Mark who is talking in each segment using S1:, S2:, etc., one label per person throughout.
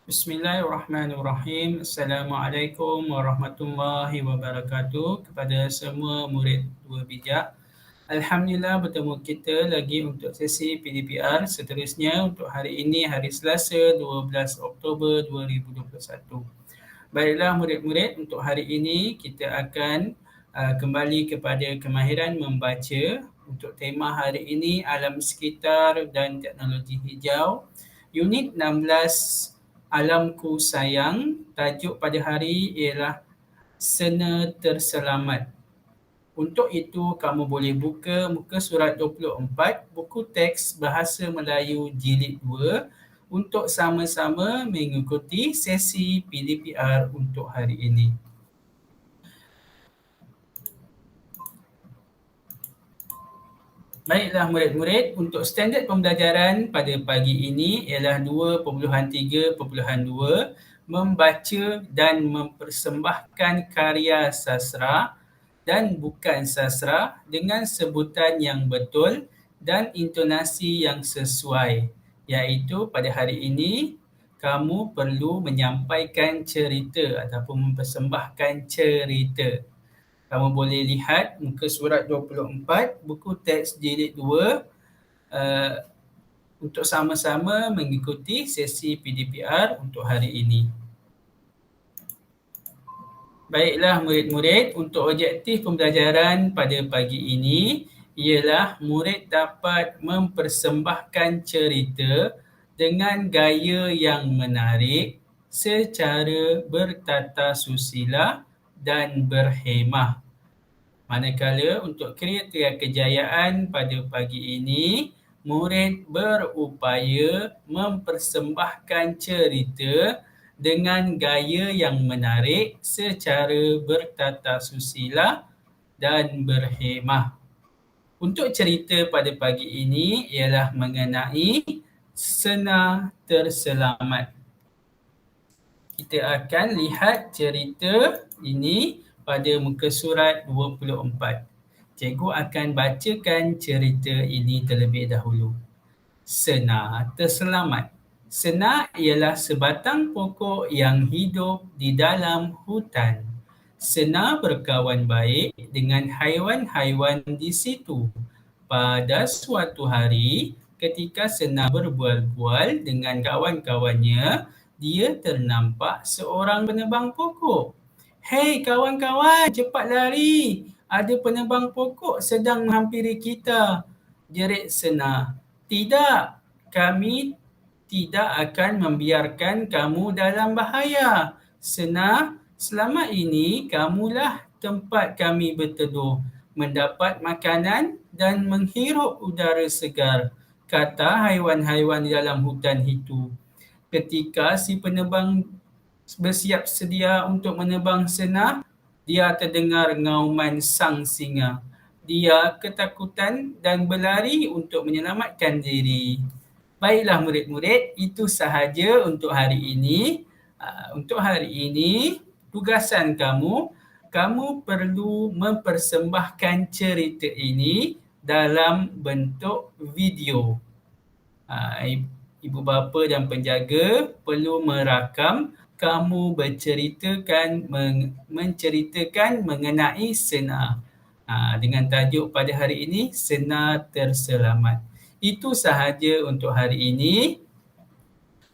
S1: Bismillahirrahmanirrahim. Assalamualaikum warahmatullahi wabarakatuh kepada semua murid Dua Bijak. Alhamdulillah bertemu kita lagi untuk sesi PDPR seterusnya untuk hari ini, hari Selasa 12 Oktober 2021. Baiklah murid-murid, untuk hari ini kita akan kembali kepada kemahiran membaca. Untuk tema hari ini, alam sekitar dan teknologi hijau. Unit 16, Alamku Sayang. Tajuk pada hari ialah Sena Terselamat. Untuk itu, kamu boleh buka muka surat 24, buku teks Bahasa Melayu Jilid 2 untuk sama-sama mengikuti sesi PDPR untuk hari ini. Baiklah murid-murid, untuk standard pembelajaran pada pagi ini ialah 2.3.2, membaca dan mempersembahkan karya sastra dan bukan sastra dengan sebutan yang betul dan intonasi yang sesuai, iaitu pada hari ini kamu perlu menyampaikan cerita ataupun mempersembahkan cerita. Kamu boleh lihat muka surat 24, buku teks jilid 2 untuk sama-sama mengikuti sesi PDPR untuk hari ini. Baiklah murid-murid, untuk objektif pembelajaran pada pagi ini ialah murid dapat mempersembahkan cerita dengan gaya yang menarik secara bertata susila dan berhemah. Manakala untuk kriteria kejayaan pada pagi ini, murid berupaya mempersembahkan cerita dengan gaya yang menarik secara bertata susila dan berhemah. Untuk cerita pada pagi ini ialah mengenai Sena Terselamat. Kita akan lihat cerita ini pada muka surat 24. Cikgu akan bacakan cerita ini terlebih dahulu. Sena Terselamat. Sena ialah sebatang pokok yang hidup di dalam hutan. Sena berkawan baik dengan haiwan-haiwan di situ. Pada suatu hari, ketika Sena berbual-bual dengan kawan-kawannya, dia ternampak seorang penebang pokok. "Hei kawan-kawan, cepat lari! Ada penebang pokok sedang menghampiri kita," jerit Sena. "Tidak, kami tidak akan membiarkan kamu dalam bahaya. Sena, selama ini kamulah tempat kami berteduh, mendapat makanan dan menghirup udara segar," kata haiwan-haiwan di dalam hutan itu. Ketika si penebang bersiap sedia untuk menebang Sena, dia terdengar ngauman sang singa. Dia ketakutan dan berlari untuk menyelamatkan diri. Baiklah murid-murid, itu sahaja untuk hari ini. Untuk hari ini, tugasan kamu perlu mempersembahkan cerita ini dalam bentuk video. Ibu bapa dan penjaga perlu merakam kamu menceritakan mengenai Sena. Dengan tajuk pada hari ini, Sena Terselamat. Itu sahaja untuk hari ini.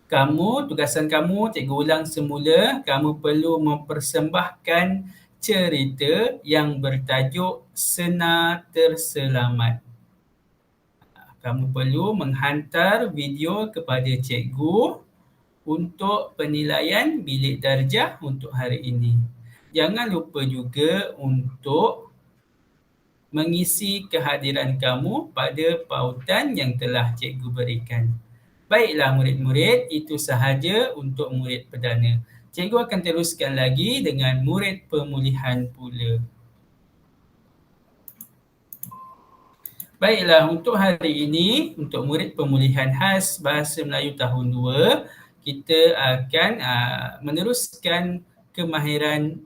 S1: Tugasan kamu, cikgu ulang semula, kamu perlu mempersembahkan cerita yang bertajuk Sena Terselamat. Kamu perlu menghantar video kepada cikgu untuk penilaian bilik darjah untuk hari ini. Jangan lupa juga untuk mengisi kehadiran kamu pada pautan yang telah cikgu berikan. Baiklah murid-murid, itu sahaja untuk murid perdana. Cikgu akan teruskan lagi dengan murid pemulihan pula. Baiklah, untuk hari ini, untuk murid pemulihan khas Bahasa Melayu tahun 2, kita akan meneruskan kemahiran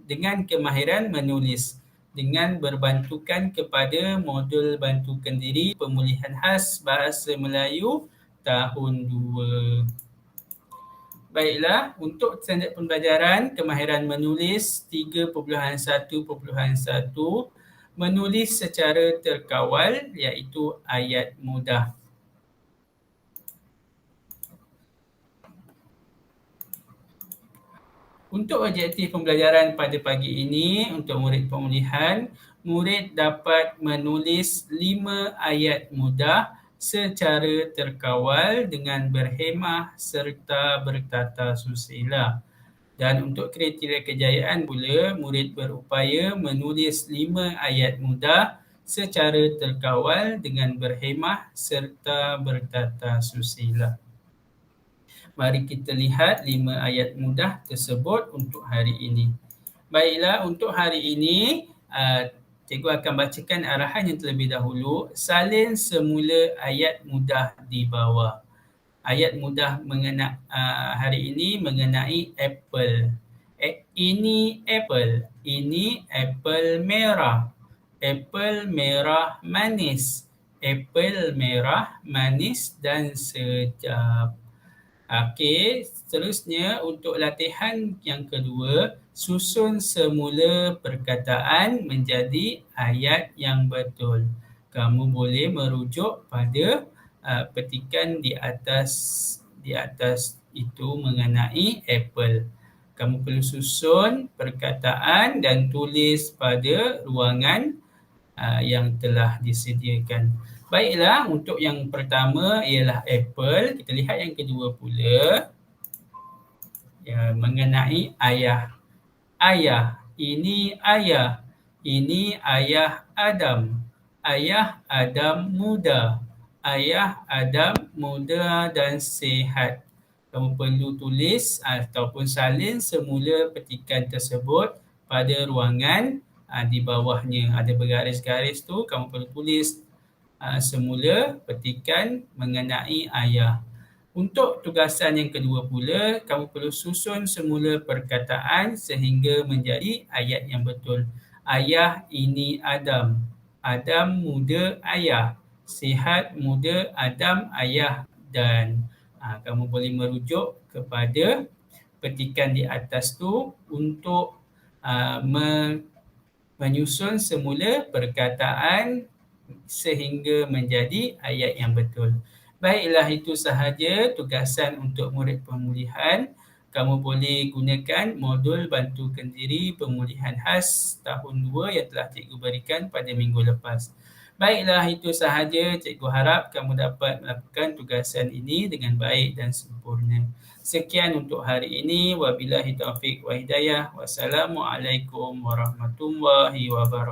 S1: menulis dengan berbantukan kepada modul bantukan diri pemulihan khas Bahasa Melayu tahun 2. Baiklah, untuk standard pembelajaran kemahiran menulis 3.1.1 menulis secara terkawal iaitu ayat mudah. Untuk objektif pembelajaran pada pagi ini untuk murid pemulihan, murid dapat menulis 5 ayat mudah secara terkawal dengan berhemah serta bertata susila. Dan untuk kriteria kejayaan pula, murid berupaya menulis 5 ayat mudah secara terkawal dengan berhemah serta bertata susila. Mari kita lihat 5 ayat mudah tersebut untuk hari ini. Baiklah, untuk hari ini, cikgu akan bacakan arahan yang terlebih dahulu. Salin semula ayat mudah di bawah. Ayat mudah hari ini mengenai apple. Ini apple. Ini apple merah. Apple merah manis. Apple merah manis dan sedap. Okey, seterusnya untuk latihan yang kedua, susun semula perkataan menjadi ayat yang betul. Kamu boleh merujuk pada petikan di atas itu mengenai apple. Kamu perlu susun perkataan dan tulis pada ruangan yang telah disediakan. Baiklah, untuk yang pertama ialah apple. Kita lihat yang kedua pula mengenai ayah. Ayah, ini ayah. Ini ayah Adam. Ayah Adam muda. Ayah Adam muda dan sihat. Kamu perlu tulis ataupun salin semula petikan tersebut pada ruangan di bawahnya. Ada bergaris-garis tu, kamu perlu tulis semula petikan mengenai ayah. Untuk tugasan yang kedua pula, kamu perlu susun semula perkataan sehingga menjadi ayat yang betul. Ayah ini Adam. Adam muda ayah. Sihat muda Adam ayah dan kamu boleh merujuk kepada petikan di atas tu untuk menyusun semula perkataan sehingga menjadi ayat yang betul. Baiklah, itu sahaja tugasan untuk murid pemulihan. Kamu boleh gunakan modul bantukan diri pemulihan khas tahun 2 yang telah cikgu berikan pada minggu lepas. Baiklah, itu sahaja. Cikgu harap kamu dapat melakukan tugasan ini dengan baik dan sempurna. Sekian untuk hari ini. Wabillahi taufiq wa hidayah. Wassalamualaikum warahmatullahi wabarakatuh.